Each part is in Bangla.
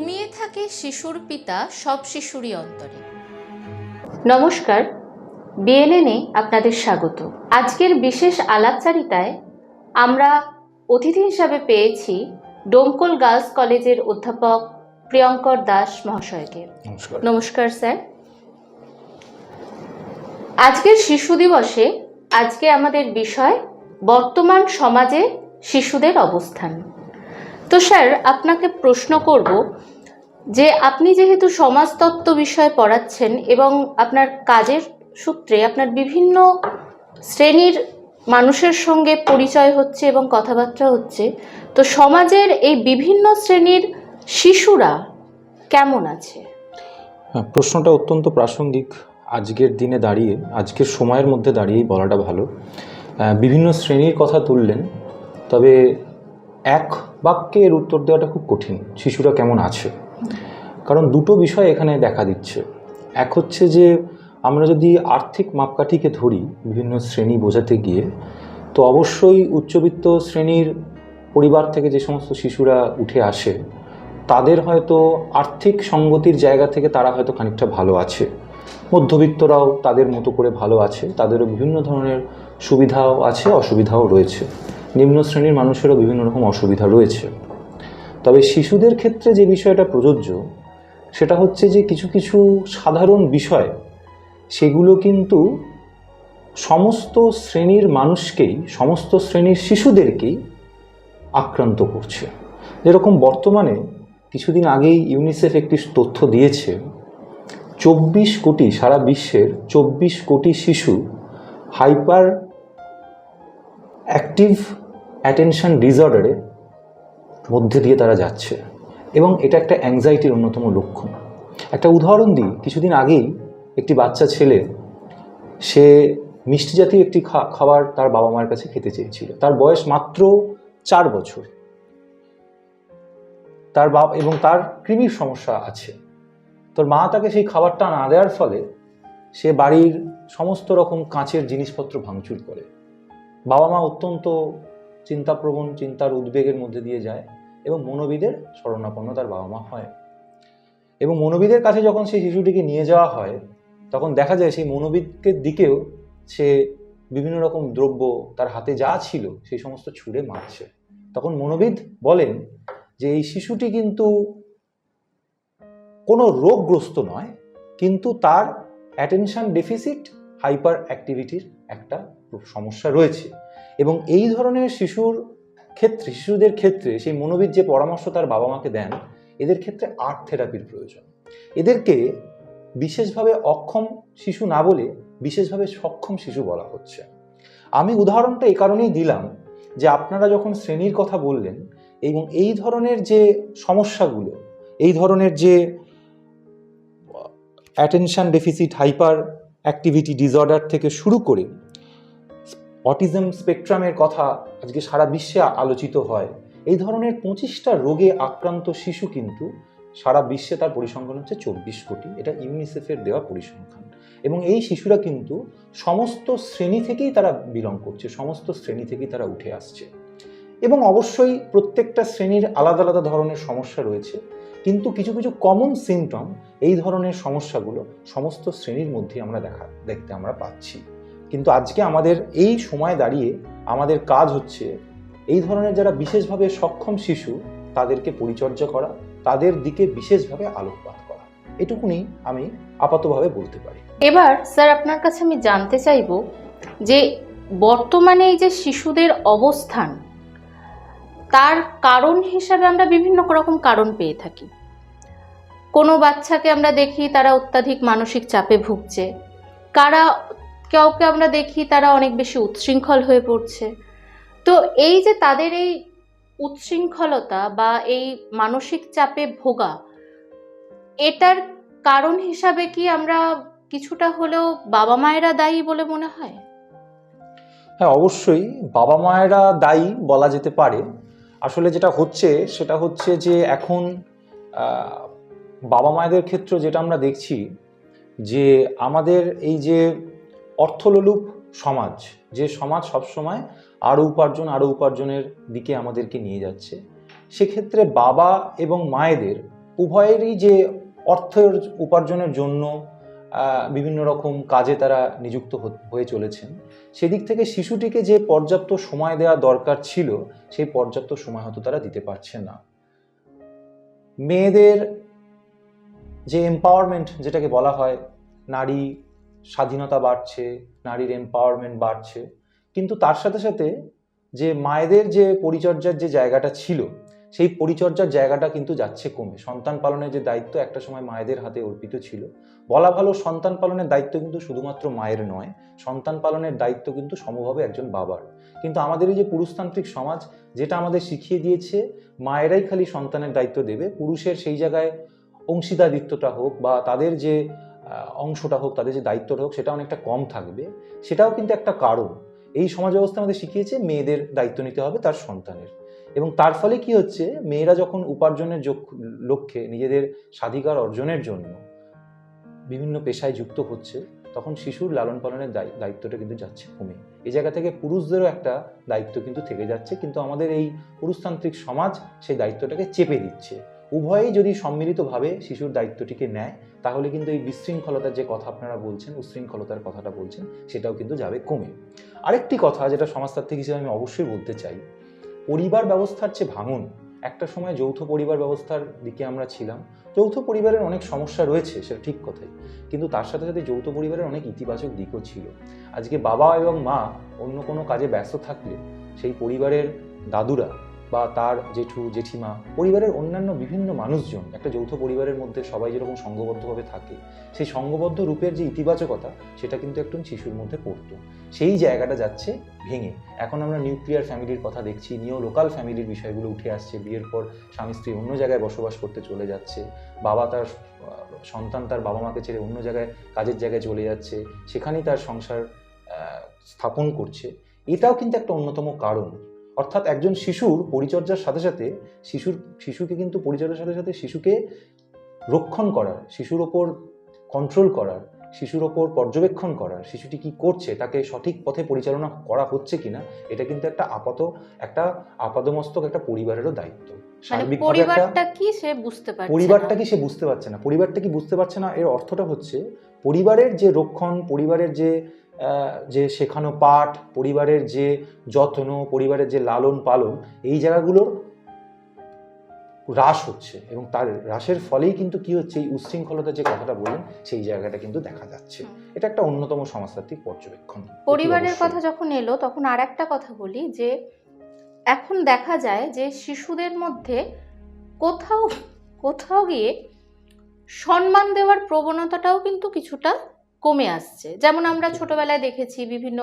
ঘুমিয়ে থাকে শিশুর পিতা সব শিশুরই অন্তরে। নমস্কার, বিএনএনে আপনাদের স্বাগত। আজকের বিশেষ আলাপচারিতায় আমরা অতিথি হিসাবে পেয়েছি ডোমকল গার্লস কলেজের অধ্যাপক প্রিয়ঙ্কর দাস মহাশয়কে। নমস্কার স্যার। আজকের শিশু দিবসে আজকে আমাদের বিষয় বর্তমান সমাজে শিশুদের অবস্থান। তো স্যার, আপনাকে প্রশ্ন করব যে আপনি যেহেতু সমাজতত্ত্ব বিষয় পড়াচ্ছেন এবং আপনার কাজের সূত্রে আপনার বিভিন্ন শ্রেণীর মানুষের সঙ্গে পরিচয় হচ্ছে এবং কথাবার্তা হচ্ছে, তো সমাজের এই বিভিন্ন শ্রেণীর শিশুরা কেমন আছে? প্রশ্নটা অত্যন্ত প্রাসঙ্গিক। আজকের দিনে দাঁড়িয়ে, আজকের সময়ের মধ্যে দাঁড়িয়েই বলাটা ভালো। বিভিন্ন শ্রেণীর কথা তুললেন, তবে এক বাক্যে এর উত্তর দেওয়াটা খুব কঠিন। শিশুরা কেমন আছে, কারণ দুটো বিষয় এখানে দেখা দিচ্ছে। এক হচ্ছে যে আমরা যদি আর্থিক মাপকাঠিকে ধরি বিভিন্ন শ্রেণী বোঝাতে গিয়ে, তো অবশ্যই উচ্চবিত্ত শ্রেণীর পরিবার থেকে যে সমস্ত শিশুরা উঠে আসে তাদের হয়তো আর্থিক সঙ্গতির জায়গা থেকে তারা হয়তো খানিকটা ভালো আছে। মধ্যবিত্তরাও তাদের মতো করে ভালো আছে, তাদেরও বিভিন্ন ধরনের সুবিধাও আছে, অসুবিধাও রয়েছে। নিম্ন শ্রেণীর মানুষেরও বিভিন্ন রকম অসুবিধা রয়েছে। তবে শিশুদের ক্ষেত্রে যে বিষয়টা প্রযোজ্য সেটা হচ্ছে যে কিছু কিছু সাধারণ বিষয়, সেগুলো কিন্তু সমস্ত শ্রেণীর মানুষকেই, সমস্ত শ্রেণীর শিশুদেরকেই আক্রান্ত করছে। যেরকম বর্তমানে কিছুদিন আগেই ইউনিসেফ একটি তথ্য দিয়েছে, 24 কোটি, সারা বিশ্বের 24 কোটি শিশু হাইপার অ্যাক্টিভ অ্যাটেনশন ডিসঅর্ডারের মধ্যে দিয়ে তারা যাচ্ছে, এবং এটা একটা অ্যাংজাইটির অন্যতম লক্ষণ। একটা উদাহরণ দিই, কিছুদিন আগেই একটি বাচ্চা ছেলে, সে মিষ্টি জাতীয় একটি খাবার তার বাবা মায়ের কাছে খেতে চেয়েছিল। তার বয়স মাত্র 4 বছর। তার বাবা এবং তার কৃমির সমস্যা আছে। তোর মা তাকে সেই খাবারটা না দেওয়ার ফলে সে বাড়ির সমস্ত রকম কাঁচের জিনিসপত্র ভাঙচুর করে। বাবা মা অত্যন্ত চিন্তাপ্রবণ, চিন্তার উদ্বেগের মধ্যে দিয়ে যায় এবং মনোবিদের শরণাপন্ন তার বাবা মা হয়। এবং মনোবিদের কাছে যখন সেই শিশুটিকে নিয়ে যাওয়া হয়, তখন দেখা যায় সেই মনোবিদের দিকেও সে বিভিন্ন রকম দ্রব্য তার হাতে যা ছিল সেই সমস্ত ছুঁড়ে মারছে। তখন মনোবিদ বলেন যে এই শিশুটি কিন্তু কোনো রোগগ্রস্ত নয়, কিন্তু তার অ্যাটেনশন ডেফিসিট হাইপার অ্যাক্টিভিটির একটা সমস্যা রয়েছে। এবং এই ধরনের শিশুদের ক্ষেত্রে সেই মনোবিদ যে পরামর্শ তার বাবা মাকে দেন, এদের ক্ষেত্রে আর্ট থেরাপির প্রয়োজন। এদেরকে বিশেষভাবে অক্ষম শিশু না বলে বিশেষভাবে সক্ষম শিশু বলা হচ্ছে। আমি উদাহরণটা এই কারণেই দিলাম যে আপনারা যখন শ্রেণীর কথা বললেন এবং এই ধরনের যে সমস্যাগুলো, এই ধরনের যে attention deficit hyper activity disorder থেকে শুরু করে অটিজম স্পেকট্রামের কথা আজকে সারা বিশ্বে আলোচিত হয়, এই ধরনের 25টা রোগে আক্রান্ত শিশু কিন্তু সারা বিশ্বে তার পরিসংখ্যান হচ্ছে 24 কোটি। এটা ইউনিসেফের দেওয়া পরিসংখ্যান। এবং এই শিশুরা কিন্তু সমস্ত শ্রেণী থেকেই তারা বিলং করছে, সমস্ত শ্রেণী থেকেই তারা উঠে আসছে। এবং অবশ্যই প্রত্যেকটা শ্রেণীর আলাদা আলাদা ধরনের সমস্যা রয়েছে, কিন্তু কিছু কিছু কমন সিমটম এই ধরনের সমস্যাগুলো সমস্ত শ্রেণীর মধ্যে দেখতে আমরা পাচ্ছি। কিন্তু আজকে আমাদের এই সময় দাঁড়িয়ে আমাদের কাজ হচ্ছে এই ধরনের যারা বিশেষভাবে সক্ষম শিশু তাদেরকে পরিচর্যা করা, তাদের দিকে বিশেষভাবে আলোকপাত করা। এটুকুনি আমি আপাতভাবে বলতে পারি। এবার স্যার, আপনার কাছে আমি জানতে চাইব যে বর্তমানে এই যে শিশুদের অবস্থান, তার কারণ হিসাবে আমরা বিভিন্ন রকম কারণ পেয়ে থাকি। কোনো বাচ্চাকে আমরা দেখি তারা অত্যাধিক মানসিক চাপে ভুগছে, কাউকে আমরা দেখি তারা অনেক বেশি উচ্ছৃঙ্খল হয়ে পড়ছে। তো এই যে তাদের এই উচ্ছৃঙ্খলতা বা এই মানসিক চাপে ভোগা, এটার কারণ হিসাবে কি আমরা কিছুটা হলেও বাবা মায়েরা দায়ী বলে মনে হয়? হ্যাঁ, অবশ্যই বাবা মায়েরা দায়ী বলা যেতে পারে। আসলে যেটা হচ্ছে সেটা হচ্ছে যে এখন বাবা মায়েদের ক্ষেত্রে যেটা আমরা দেখছি যে আমাদের এই যে অর্থলোলুপ সমাজ, যে সমাজ সবসময় আরও উপার্জনের দিকে আমাদেরকে নিয়ে যাচ্ছে, সেক্ষেত্রে বাবা এবং মায়েদের উভয়েরই যে অর্থের উপার্জনের জন্য বিভিন্ন রকম কাজে তারা নিযুক্ত হয়ে চলেছেন, সেদিক থেকে শিশুটিকে যে পর্যাপ্ত সময় দেওয়া দরকার ছিল সেই পর্যাপ্ত সময় হয়তো তারা দিতে পারছে না। মেয়েদের যে এম্পাওয়ারমেন্ট যেটাকে বলা হয়, নারী স্বাধীনতা বাড়ছে, নারীর এম্পাওয়ারমেন্ট বাড়ছে, কিন্তু তার সাথে সাথে যে মায়েদের যে পরিচর্যার যে জায়গাটা ছিল সেই পরিচর্যার জায়গাটা কিন্তু যাচ্ছে কমে। সন্তান পালনের যে দায়িত্ব একটা সময় মায়েদের হাতে অর্পিত ছিল, বলা ভালো সন্তান পালনের দায়িত্ব কিন্তু শুধুমাত্র মায়ের নয়, সন্তান পালনের দায়িত্ব কিন্তু সমভাবে একজন বাবার। কিন্তু আমাদের এই যে পুরুষতান্ত্রিক সমাজ যেটা আমাদের শিখিয়ে দিয়েছে মায়েরাই খালি সন্তানের দায়িত্ব দেবে, পুরুষের সেই জায়গায় অংশীদারিত্বটা হোক বা তাদের যে অংশটা হোক, তাদের যে দায়িত্বটা হোক, সেটা অনেকটা কম থাকবে, সেটাও কিন্তু একটা কারণ। এই সমাজ ব্যবস্থা আমাদের শিখিয়েছে মেয়েদের দায়িত্ব নিতে হবে তার সন্তানের, এবং তার ফলে কি হচ্ছে, মেয়েরা যখন উপার্জনের লক্ষ্যে নিজেদের স্বাধিকার অর্জনের জন্য বিভিন্ন পেশায় যুক্ত হচ্ছে, তখন শিশুর লালন পালনের দায়িত্বটা কিন্তু যাচ্ছে কমে। এই জায়গা থেকে পুরুষদেরও একটা দায়িত্ব কিন্তু থেকে যাচ্ছে, কিন্তু আমাদের এই পুরুষতান্ত্রিক সমাজ সেই দায়িত্বটাকে চেপে দিচ্ছে। উভয়েই যদি সম্মিলিতভাবে শিশুর দায়িত্বটিকে নেয়, তাহলে কিন্তু এই বিশৃঙ্খলতার যে কথা আপনারা বলছেন, উশৃঙ্খলতার কথাটা বলছেন, সেটাও কিন্তু যাবে কমে। আরেকটি কথা যেটা সমাজতাত্ত্বিক হিসেবে আমি অবশ্যই বলতে চাই, পরিবার ব্যবস্থার যে ভাঙন, একটা সময় যৌথ পরিবার ব্যবস্থার দিকে আমরা ছিলাম। যৌথ পরিবারের অনেক সমস্যা রয়েছে, সেটা ঠিক কথাই, কিন্তু তার সাথে সাথে যৌথ পরিবারের অনেক ইতিবাচক দিকও ছিল। আজকে বাবা এবং মা অন্য কোনো কাজে ব্যস্ত থাকলে সেই পরিবারের দাদুরা বা তার জেঠু জেঠিমা, পরিবারের অন্যান্য বিভিন্ন মানুষজন একটা যৌথ পরিবারের মধ্যে সবাই যেরকম সংঘবদ্ধভাবে থাকে, সেই সংঘবদ্ধ রূপের যে ইতিবাচকতা, সেটা কিন্তু একটু শিশুর মধ্যে পড়তো। সেই জায়গাটা যাচ্ছে ভেঙে। এখন আমরা নিউক্লিয়ার ফ্যামিলির কথা দেখছি, নিও লোকাল ফ্যামিলির বিষয়গুলো উঠে আসছে। বিয়ের পর স্বামী স্ত্রী অন্য জায়গায় বসবাস করতে চলে যাচ্ছে, বাবা তার সন্তান তার বাবা মাকে ছেড়ে অন্য জায়গায় কাজের জায়গায় চলে যাচ্ছে, সেখানেই তার সংসার স্থাপন করছে। এটাও কিন্তু একটা অন্যতম কারণ। অর্থাৎ একজন শিশুর পরিচর্যার সাথে সাথে শিশুকে কিন্তু পরিচর্যার সাথে সাথে শিশুকে রক্ষণ করার, শিশুর ওপর কন্ট্রোল করার, শিশুর ওপর পর্যবেক্ষণ করার, শিশুটি কি করছে, তাকে সঠিক পথে পরিচালনা করা হচ্ছে কিনা, এটা কিন্তু একটা আপাদমস্তক একটা পরিবারেরও দায়িত্ব। পরিবারটা কি সে বুঝতে পারছে না। পরিবারটা কি সে বুঝতে পারছে না। পরিবারটা কি বুঝতে পারছে না, এর অর্থটা হচ্ছে পরিবারের যে রক্ষণ, পরিবারের যে শেখানো পাঠ, পরিবারের যে যত্ন, পরিবারের যে লালন পালন, এই জায়গাগুলোর হ্রাস হচ্ছে, এবং তার হ্রাসের ফলেই কিন্তু কি হচ্ছে, এই উশৃঙ্খলতার যে কথাটা বললেন সেই জায়গাটা কিন্তু দেখা যাচ্ছে। এটা একটা অন্যতম সমাজতাত্ত্বিক পর্যবেক্ষণ। পরিবারের কথা যখন এলো, তখন আর একটা কথা বলি যে এখন দেখা যায় যে শিশুদের মধ্যে কোথাও গিয়ে সম্মান দেওয়ার প্রবণতাটাও কিন্তু কিছুটা কমে আসছে। যেমন আমরা ছোটবেলায় দেখেছি বিভিন্ন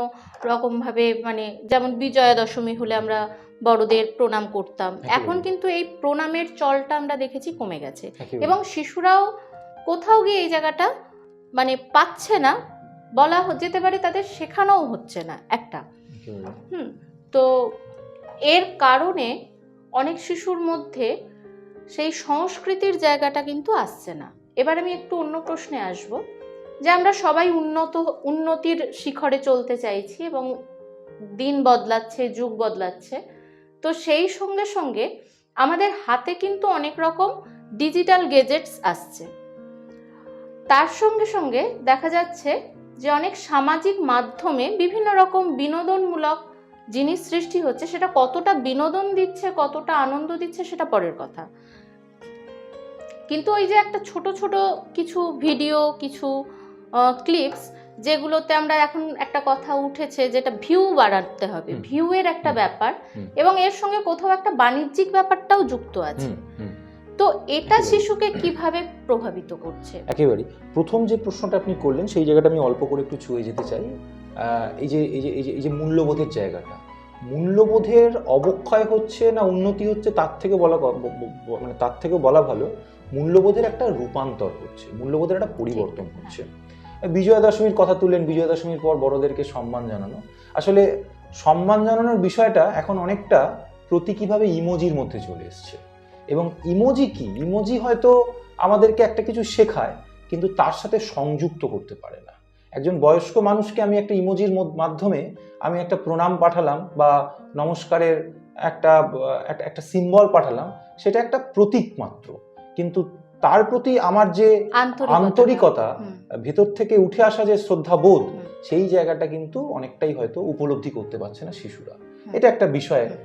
রকমভাবে, মানে যেমন বিজয়া দশমী হলে আমরা বড়দের প্রণাম করতাম, এখন কিন্তু এই প্রণামের চলটা আমরা দেখেছি কমে গেছে, এবং শিশুরাও কোথাও গিয়ে এই জায়গাটা মানে পাচ্ছে না, বলা যেতে পারে তাদের শেখানোও হচ্ছে না একটা। তো এর কারণে অনেক শিশুর মধ্যে সেই সংস্কৃতির জায়গাটা কিন্তু আসছে না। এবার আমি একটু অন্য প্রশ্নে আসব, যে আমরা সবাই উন্নতির শিখরে চলতে চাইছি এবং দিন বদলাচ্ছে, যুগ বদলাচ্ছে, তো সেই সঙ্গে সঙ্গে আমাদের হাতে কিন্তু অনেক রকম ডিজিটাল গ্যাজেটস আসছে। তার সঙ্গে সঙ্গে দেখা যাচ্ছে যে অনেক সামাজিক মাধ্যমে বিভিন্ন রকম বিনোদনমূলক জিনিস সৃষ্টি হচ্ছে। সেটা কতটা বিনোদন দিচ্ছে, কতটা আনন্দ দিচ্ছে, সেটা পরের কথা, কিন্তু ওই যে একটা ছোট ছোট কিছু ভিডিও, কিছু ক্লিপস, যেগুলোতে আমরা এখন একটা কথা উঠেছে যেটা ভিউ বাড়াতে হবে, ভিউয়ের একটা ব্যাপার, এবং এর সঙ্গে কোথাও একটা বাণিজ্যিক ব্যাপারটাও যুক্ত আছে। তো এটা শিশুকে কিভাবে প্রভাবিত করছে? একেবারে প্রথম যে প্রশ্নটা আপনি করলেন সেই জায়গাটা আমি অল্প করে একটু ছুঁয়ে যেতে চাই। এই যে মূল্যবোধের জায়গাটা, মূল্যবোধের অবক্ষয় হচ্ছে না উন্নতি হচ্ছে, তার থেকে বলা ভালো মূল্যবোধের একটা রূপান্তর হচ্ছে, মূল্যবোধের একটা পরিবর্তন হচ্ছে। বিজয়া দশমীর কথা তুললেন, বিজয়া দশমীর পর বড়দেরকে সম্মান জানানো, আসলে সম্মান জানানোর বিষয়টা এখন অনেকটা প্রতীকীভাবে ইমোজির মধ্যে চলে এসছে। এবং ইমোজি কি, ইমোজি হয়তো আমাদেরকে একটা কিছু শেখায়, কিন্তু তার সাথে সংযুক্ত করতে পারে না। একজন বয়স্ক মানুষকে আমি একটা ইমোজির মাধ্যমে আমি একটা প্রণাম পাঠালাম বা নমস্কারের একটা সিম্বল পাঠালাম, সেটা একটা প্রতীক মাত্র, কিন্তু তার প্রতি আমার যে আন্তরিকতা, হুম। ভেতর থেকে উঠে আসা যে শ্রদ্ধাবোধ, হুম। সেই জায়গাটা কিন্তু অনেকটাই হয়তো উপলব্ধি করতে পারছে না শিশুরা। হুম। এটা একটা বিষয়, হুম।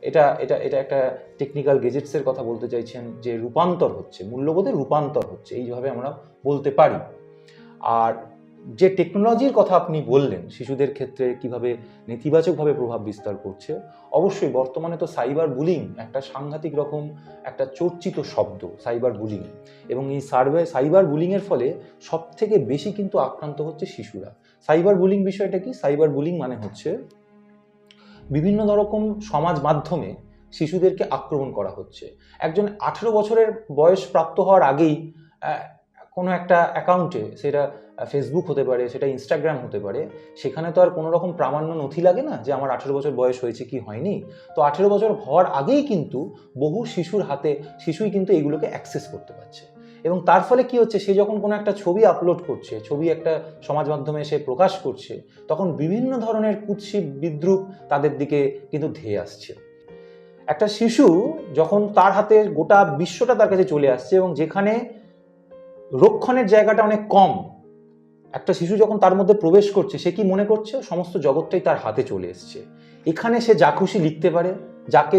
এটা একটা টেকনিক্যাল গেজেটস এর কথা বলতে চাইছেন, যে রূপান্তর হচ্ছে, মূল্যবোধের রূপান্তর হচ্ছে, এইভাবে আমরা বলতে পারি। আর যে টেকনোলজির কথা আপনি বললেন শিশুদের ক্ষেত্রে কিভাবে নেতিবাচকভাবে প্রভাব বিস্তার করছে, অবশ্যই বর্তমানে তো সাইবার বুলিং একটা সাংঘাতিক রকম একটা চর্চিত শব্দ, সাইবার বুলিং। এবং এই সাইবার বুলিংয়ের ফলে সব থেকে বেশি কিন্তু আক্রান্ত হচ্ছে শিশুরা। সাইবার বুলিং বিষয়টা কি? সাইবার বুলিং মানে হচ্ছে বিভিন্ন রকম সমাজ মাধ্যমে শিশুদেরকে আক্রমণ করা হচ্ছে। একজন 18 বছরের বয়স প্রাপ্ত হওয়ার আগেই কোনো একটা অ্যাকাউন্টে, সেটা ফেসবুক হতে পারে, সেটা ইনস্টাগ্রাম হতে পারে, সেখানে তো আর কোনো রকম প্রামাণ্য নথি লাগে না যে আমার 18 বছর বয়স হয়েছে কি হয়নি। তো 18 বছর হওয়ার আগেই কিন্তু বহু শিশুই কিন্তু এগুলোকে অ্যাক্সেস করতে পারছে। এবং তার ফলে কি হচ্ছে, সে যখন কোনো একটা ছবি আপলোড করছে, ছবি একটা সমাজ মাধ্যমে সে প্রকাশ করছে, তখন বিভিন্ন ধরনের কুৎসিত বিদ্রূপ তাদের দিকে কিন্তু ধেয়ে আসছে। একটা শিশু যখন তার হাতে গোটা বিশ্বটা তার কাছে চলে আসছে, এবং যেখানে রক্ষণের জায়গাটা অনেক কম, একটা শিশু যখন তার মধ্যে প্রবেশ করছে, সে কি মনে করছে সমস্ত জগৎটাই তার হাতে চলে এসছে। এখানে সে যা খুশি লিখতে পারে,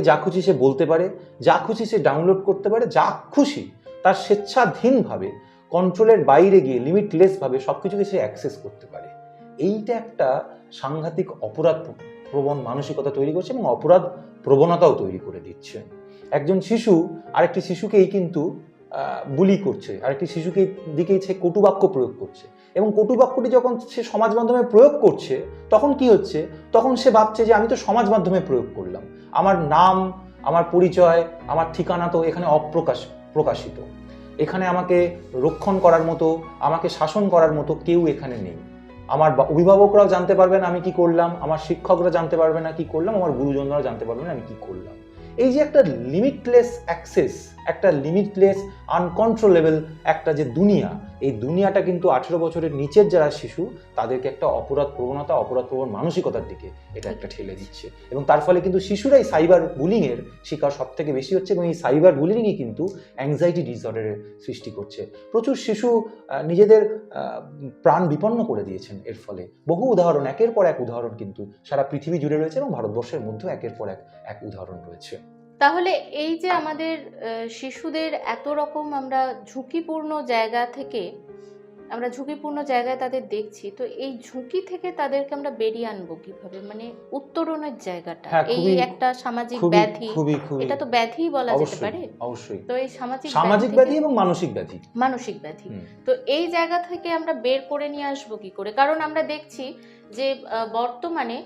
যা খুশি সে বলতে পারে, যা খুশি সে ডাউনলোড করতে পারে, যা খুশি তার স্বেচ্ছাধীনভাবে, কন্ট্রোলের বাইরে গিয়ে লিমিটলেসভাবে সব কিছুকে সে অ্যাক্সেস করতে পারে। এইটা একটা সাংঘাতিক অপরাধ প্রবণ মানসিকতা তৈরি করছে, এবং অপরাধ প্রবণতাও তৈরি করে দিচ্ছে। একজন শিশু আরেকটি শিশুকেই কিন্তু বুলি করছে, আরেকটি শিশুকে দিকেই সে কটুবাক্য প্রয়োগ করছে, এবং কটুবাক্যটি যখন সে সমাজ মাধ্যমে প্রয়োগ করছে, তখন কি হচ্ছে, তখন সে ভাবছে যে আমি তো সমাজ মাধ্যমে প্রয়োগ করলাম, আমার নাম, আমার পরিচয়, আমার ঠিকানা তো এখানে প্রকাশিত, এখানে আমাকে রক্ষণ করার মতো, আমাকে শাসন করার মতো কেউ এখানে নেই। আমার অভিভাবকরাও জানতে পারবে না আমি কি করলাম, আমার শিক্ষকরা জানতে পারবে না কি করলাম, আমার গুরুজনরাও জানতে পারবে না আমি কি করলাম। এই যে একটা লিমিটলেস অ্যাক্সেস, একটা লিমিটলেস আনকন্ট্রোলেবল একটা যে দুনিয়া, এই দুনিয়াটা কিন্তু 18 বছরের নিচের যারা শিশু, তাদেরকে একটা অপরাধ প্রবণ মানসিকতার দিকে এটা একটা ঠেলে দিচ্ছে। এবং তার ফলে কিন্তু শিশুরাই সাইবার বুলিংয়ের শিকার সব থেকে বেশি হচ্ছে, এবং এই সাইবার বুলিংই কিন্তু অ্যাংজাইটি ডিসঅর্ডারের সৃষ্টি করছে। প্রচুর শিশু নিজেদের প্রাণ বিপন্ন করে দিয়েছেন এর ফলে। বহু উদাহরণ, একের পর এক উদাহরণ কিন্তু সারা পৃথিবী জুড়ে রয়েছে, এবং ভারতবর্ষের মধ্যেও একের পর এক উদাহরণ রয়েছে। তাহলে এই যে আমাদের শিশুদের এত রকম আমরা ঝুঁকিপূর্ণ জায়গায় তাদের দেখছি, তো এই ঝুঁকি থেকে তাদেরকে আমরা বেরিয়ে আনবো কিভাবে, মানে উত্তরণের জায়গাটা, এই একটা সামাজিক ব্যাধি, এটা তো ব্যাধি বলা যেতে পারে। অবশ্যই। তো এই সামাজিক ব্যাধি এবং মানসিক ব্যাধি, তো এই জায়গা থেকে আমরা বের করে নিয়ে আসবো কি করে? কারণ আমরা দেখছি যে বর্তমানে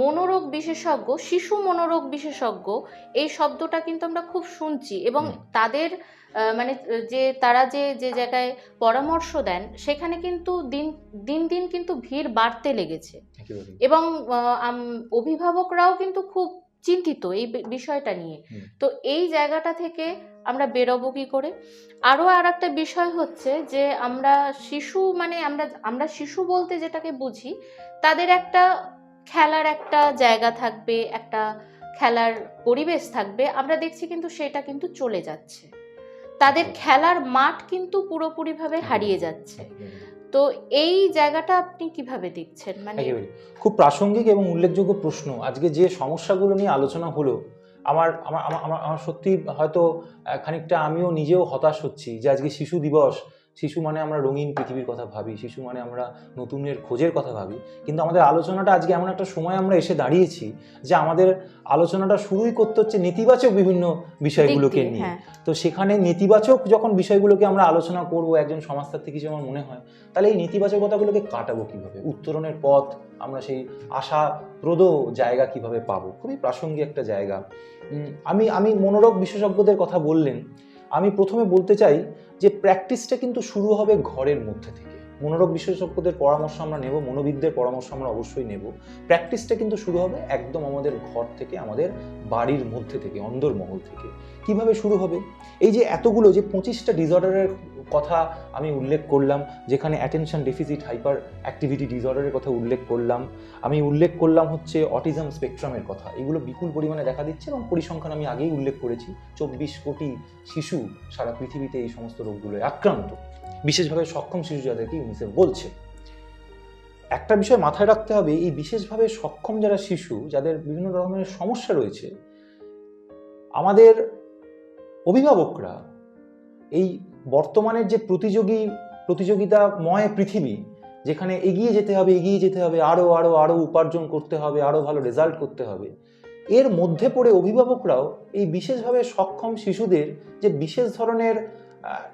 মনোরোগ বিশেষজ্ঞ, শিশু মনোরোগ বিশেষজ্ঞ, এই শব্দটা কিন্তু আমরা খুব শুনছি, এবং তাদের মানে যে তারা যে জায়গায় পরামর্শ দেন, সেখানে কিন্তু দিন দিন কিন্তু ভিড় বাড়তে লেগেছে, এবং অভিভাবকরাও কিন্তু খুব চিন্তিত এই বিষয়টা নিয়ে। তো এই জায়গাটা থেকে আমরা বেরোবো কি করে? আরও আর একটা বিষয় হচ্ছে যে আমরা শিশু, মানে আমরা শিশু বলতে যেটাকে বুঝি, তাদের একটা খেলার একটা জায়গা থাকবে, একটা খেলার পরিবেশ থাকবে, আমরা দেখছি কিন্তু সেটা কিন্তু চলে যাচ্ছে, তাদের খেলার মাঠ কিন্তু পুরোপুরিভাবে হারিয়ে যাচ্ছে। তো এই জায়গাটা আপনি কিভাবে দেখছেন? মানে খুব প্রাসঙ্গিক এবং উল্লেখযোগ্য প্রশ্ন। আজকে যে সমস্যাগুলো নিয়ে আলোচনা হলো, আমার আমার আমার আমার সত্যি হয়তো খানিকটা আমিও নিজেও হতাশ হচ্ছি যে আজকে শিশু দিবস। শিশু মানে আমরা রঙিন পৃথিবীর কথা ভাবি, শিশু মানে আমরা নতুনের খোঁজের কথা ভাবি, কিন্তু আমাদের আলোচনাটা আজকে এমন একটা সময় আমরা এসে দাঁড়িয়েছি যে আমাদের আলোচনাটা শুরুই করতে হচ্ছে নেতিবাচক বিভিন্ন বিষয়গুলোকে নিয়ে। তো সেখানে নেতিবাচক যখন বিষয়গুলোকে আমরা আলোচনা করব একজন সমাজতাত্ত্বিক হিসেবে আমার মনে হয়, তাহলে এই নেতিবাচকতাগুলোকে কাটাবো কিভাবে, উত্তরণের পথ আমরা সেই আশাপ্রদ জায়গা কিভাবে পাবো, খুবই প্রাসঙ্গিক একটা জায়গা। আমি মনোরোগ বিশেষজ্ঞদের কথা বললেন, আমি প্রথমে বলতে চাই যে প্র্যাকটিসটা কিন্তু শুরু হবে ঘরের মধ্যে থেকে। মনোরোগ বিশেষজ্ঞদের পরামর্শ আমরা নেব, মনোবিদদের পরামর্শ আমরা অবশ্যই নেব। প্র্যাকটিসটা কিন্তু শুরু হবে একদম আমাদের ঘর থেকে, আমাদের বাড়ির মধ্যে থেকে, অন্দরমহল থেকে। কিভাবে শুরু হবে? এই যে এতগুলো যে 25টা ডিসঅর্ডারের কথা আমি উল্লেখ করলাম, যেখানে অ্যাটেনশন ডেফিসিট হাইপার অ্যাক্টিভিটি ডিসঅর্ডারের কথা উল্লেখ করলাম, আমি উল্লেখ করলাম হচ্ছে অটিজম স্পেকট্রামের কথা। এগুলো বিপুল পরিমাণে দেখা দিচ্ছে এবং পরিসংখ্যান আমি আগেই উল্লেখ করেছি, 24 কোটি শিশু সারা পৃথিবীতে এই সমস্ত রোগগুলোয় আক্রান্ত, বিশেষভাবে সক্ষম শিশু যাদেরকে ইউনিসেফ বলছে। একটা বিষয় মাথায় রাখতে হবে, এই বিশেষভাবে সক্ষম যারা শিশু, যাদের বিভিন্ন রকমের সমস্যা রয়েছে, আমাদের অভিভাবকরা এই বর্তমানের যে প্রতিযোগিতাময় পৃথিবী, যেখানে এগিয়ে যেতে হবে, আরো উপার্জন করতে হবে, আরো ভালো রেজাল্ট করতে হবে, এর মধ্যে পড়ে অভিভাবকরাও এই বিশেষভাবে সক্ষম শিশুদের যে বিশেষ ধরনের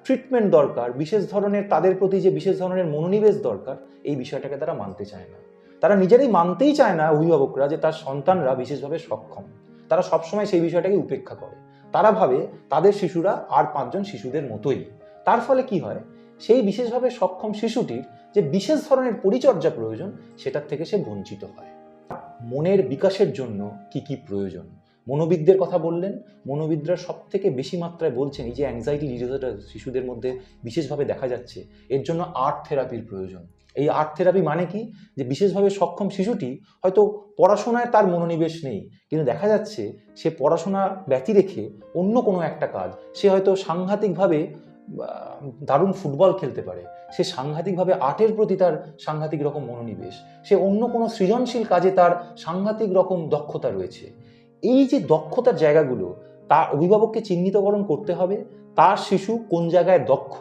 ট্রিটমেন্ট দরকার, বিশেষ ধরনের তাদের প্রতি যে বিশেষ ধরনের মনোনিবেশ দরকার, এই বিষয়টাকে তারা মানতে চায় না। তারা নিজেরাই মানতেই চায় না অভিভাবকরা যে তার সন্তানরা বিশেষভাবে সক্ষম। তারা সবসময় সেই বিষয়টাকে উপেক্ষা করে। তারা ভাবে তাদের শিশুরা আর 5 জন শিশুদের মতোই। তার ফলে কি হয়, সেই বিশেষভাবে সক্ষম শিশুটির যে বিশেষ ধরনের পরিচর্যা প্রয়োজন, সেটার থেকে সে বঞ্চিত হয়। মনের বিকাশের জন্য কি কি প্রয়োজন, মনোবিদদের কথা বললেন। মনোবিদরা সব থেকে বেশি মাত্রায় বলছেন এই যে অ্যাংজাইটি ডিসঅর্ডার শিশুদের মধ্যে বিশেষভাবে দেখা যাচ্ছে, এর জন্য আর্ট থেরাপির প্রয়োজন। এই আর্ট থেরাপি মানে কি, যে বিশেষভাবে সক্ষম শিশুটি হয়তো পড়াশোনায় তার মনোনিবেশ নেই, কিন্তু দেখা যাচ্ছে সে পড়াশোনা ব্যতি রেখে অন্য কোনো একটা কাজ, সে হয়তো সাংঘাতিকভাবে দারুণ ফুটবল খেলতে পারে, সে সাংঘাতিকভাবে আর্টের প্রতি তার সাংঘাতিক রকম মনোনিবেশ, সে অন্য কোনো সৃজনশীল কাজে তার সাংঘাতিক রকম দক্ষতা রয়েছে। এই যে দক্ষতার জায়গাগুলো, তার অভিভাবককে চিহ্নিতকরণ করতে হবে, তার শিশু কোন জায়গায় দক্ষ,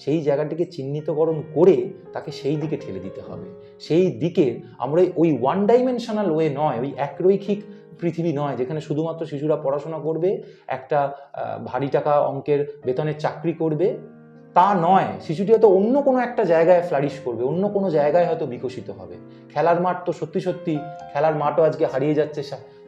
সেই জায়গাটিকে চিহ্নিতকরণ করে তাকে সেই দিকে ঠেলে দিতে হবে। সেই দিকে আমরা ওই ওয়ান ডাইমেনশনাল ওয়ে নয়, ওই একরৈখিক পৃথিবী নয়, যেখানে শুধুমাত্র শিশুরা পড়াশোনা করবে, একটা ভারী টাকা অঙ্কের বেতনের চাকরি করবে, তা নয়। শিশুটি হয়তো অন্য কোনো একটা জায়গায় ফ্লারিশ করবে, অন্য কোনো জায়গায় হয়তো বিকশিত হবে। খেলার মাঠ তো সত্যি খেলার মাঠও আজকে হারিয়ে যাচ্ছে,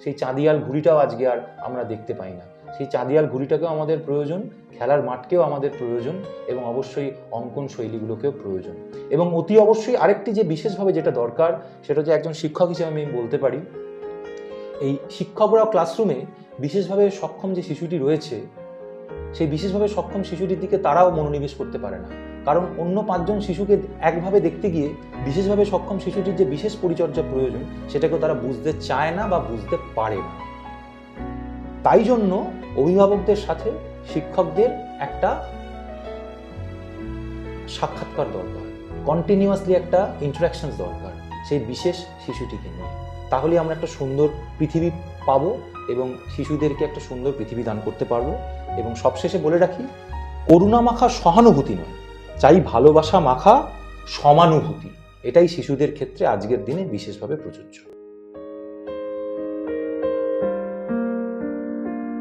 সেই চাঁদিয়াল ঘুড়িটাও আজকে আর আমরা দেখতে পাই না। সেই চাঁদিয়াল ঘুড়িটাকেও আমাদের প্রয়োজন, খেলার মাঠকেও আমাদের প্রয়োজন, এবং অবশ্যই অঙ্কন শৈলীগুলোকেও প্রয়োজন। এবং অতি অবশ্যই আরেকটি যে বিশেষভাবে যেটা দরকার, সেটা হচ্ছে একজন শিক্ষক হিসেবে আমি বলতে পারি, এই শিক্ষকরা ক্লাসরুমে বিশেষভাবে সক্ষম যে শিশুটি রয়েছে, সেই বিশেষভাবে সক্ষম শিশুটির দিকে তারাও মনোনিবেশ করতে পারে না। কারণ অন্য 5 জন শিশুকে একভাবে দেখতে গিয়ে বিশেষভাবে সক্ষম শিশুটির যে বিশেষ পরিচর্যা প্রয়োজন, সেটাকেও তারা বুঝতে চায় না বা বুঝতে পারে না। তাই জন্য অভিভাবকদের সাথে শিক্ষকদের একটা সাক্ষাৎকার দরকার, কন্টিনিউয়াসলি একটা ইন্টারাকশন দরকার সেই বিশেষ শিশুটিকে নিয়ে। তাহলে আমরা একটা সুন্দর পৃথিবী পাবো এবং শিশুদেরকে একটা সুন্দর পৃথিবী দান করতে পারবো। এবং সবশেষে বলে রাখি, করুণা মাখা সহানুভূতি নয়, চাই ভালোবাসা মাখা সমানুভূতি। এটাই শিশুদের ক্ষেত্রে আজকের দিনে বিশেষভাবে প্রযোজ্য।